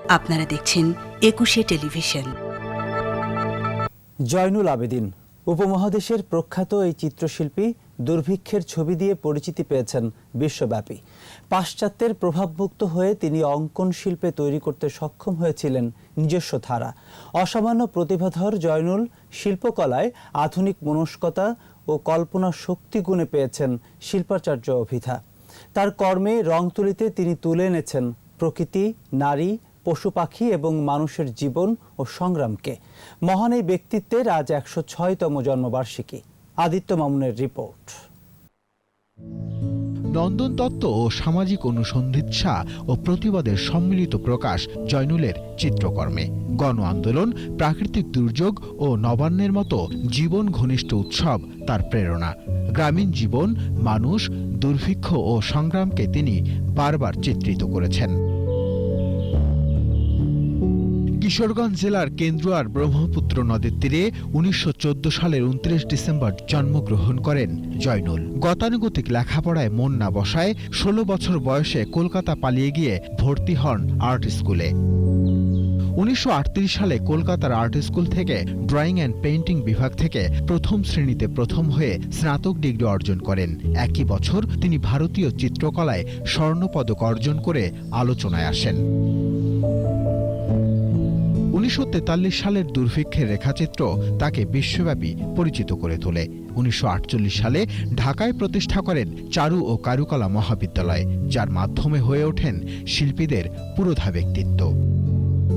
আপনারা দেখছেন ২১শে টেলিভিশন। জয়নুল আবেদিন উপমহাদেশের প্রখ্যাত এই চিত্রশিল্পী দুর্ভিক্ষের ছবি দিয়ে পরিচিতি পেয়েছেন বিশ্বব্যাপী। পাশ্চাত্যের প্রভাবমুক্ত হয়ে তিনি অঙ্কন শিল্পে তৈরি করতে সক্ষম হয়েছিলেন নিজস্ব ধারা। অসামান্য প্রতিভাধর জয়নুল শিল্পকলায় আধুনিক মনস্কতা ও কল্পনা শক্তি গুণে পেয়েছেন শিল্পাচার্য অভিধা। তার কর্মে রং তুলিতে তিনি তুলে এনেছেন প্রকৃতি, নারী, পশু পাখি এবং মানুষের জীবন ও সংগ্রামকে। মহান এই ব্যক্তিত্বের আজ ১০৬তম জন্মবার্ষিকী। আদিত্য মামুনের রিপোর্ট। নন্দন তত্ত্ব ও সামাজিক অনুসন্ধিৎসা ও প্রতিবাদের সম্মিলিত প্রকাশ জয়নুলের চিত্রকর্মে। গণ আন্দোলন, প্রাকৃতিক দুর্যোগ ও নবান্নের মতো জীবন ঘনিষ্ঠ উৎসব তার প্রেরণা। গ্রামীণ জীবন, মানুষ, দুর্ভিক্ষ ও সংগ্রামকে তিনি বারবার চিত্রিত করেছেন। কিশোরগঞ্জ জেলার কেন্দুয়ার ব্রহ্মপুত্র নদের তীরে ১৯১৪ সালের ২৯ ডিসেম্বর জন্মগ্রহণ করেন জয়নুল। গতানুগতিক লেখাপড়ায় মন না বসায় ১৬ বছর বয়সে কলকাতা পালিয়ে গিয়ে ভর্তি হন আর্ট স্কুলে। ১৯৩৮ সালে কলকাতার আর্ট স্কুল থেকে ড্রয়িং অ্যান্ড পেইন্টিং বিভাগ থেকে প্রথম শ্রেণীতে প্রথম হয়ে স্নাতক ডিগ্রি অর্জন করেন। একই বছর তিনি ভারতীয় চিত্রকলায় স্বর্ণপদক অর্জন করে আলোচনায় আসেন। ১৯৪৩ সালের দুর্ভিক্ষের রেখাচিত্র তাকে বিশ্বব্যাপী পরিচিত করে তোলে। ১৯৪৮ সালে ঢাকায় প্রতিষ্ঠা করেন চারু ও কারুকলা মহাবিদ্যালয়, যার মাধ্যমে হয়ে ওঠেন শিল্পীদের পুরোধা ব্যক্তিত্ব।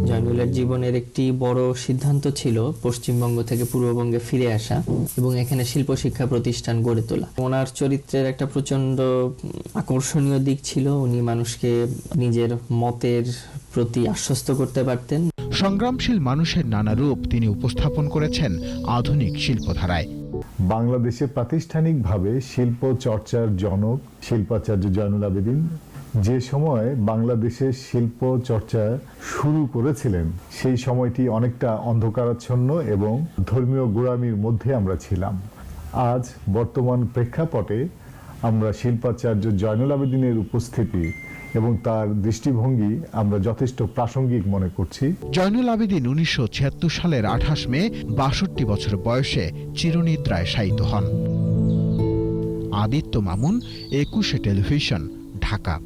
জয়নুলের জীবনের একটি বড় সিদ্ধান্ত ছিল পশ্চিমবঙ্গ থেকে পূর্ববঙ্গে ফিরে আসা এবং এখানে শিল্প শিক্ষা প্রতিষ্ঠান গড়ে তোলা। ওনার চরিত্রের একটা প্রচন্ড আকর্ষণীয় দিক ছিল, উনি মানুষকে নিজের মতের প্রতি আশ্বস্ত করতে পারতেন। সংগ্রামশীল মানুষের নানা রূপ তিনি উপস্থাপন করেছেন আধুনিক শিল্পধারায়। বাংলাদেশে প্রাতিষ্ঠানিকভাবে শিল্প চর্চার জনক শিল্পাচার্য জয়নুল আবেদিন যে সময় বাংলাদেশের শিল্প চর্চা শুরু করেছিলেন, সেই সময়টি অনেকটা অন্ধকারাচ্ছন্ন এবং ধর্মীয় গোড়ামির মধ্যে আমরা ছিলাম। আজ বর্তমান প্রেক্ষাপটে আমরা শিল্পাচার্য জয়নুল আবেদিনের উপস্থিতি এবং তার দৃষ্টিভঙ্গি আমরা যথেষ্ট প্রাসঙ্গিক মনে করছি। জয়নুল আবেদিন ১৯৭৬ সালের ২৮ মে ৬২ বছর বয়সে চিরনিদ্রায় শায়িত হন। আদিত্য মামুন, ২১শে টেলিভিশন, ঢাকা।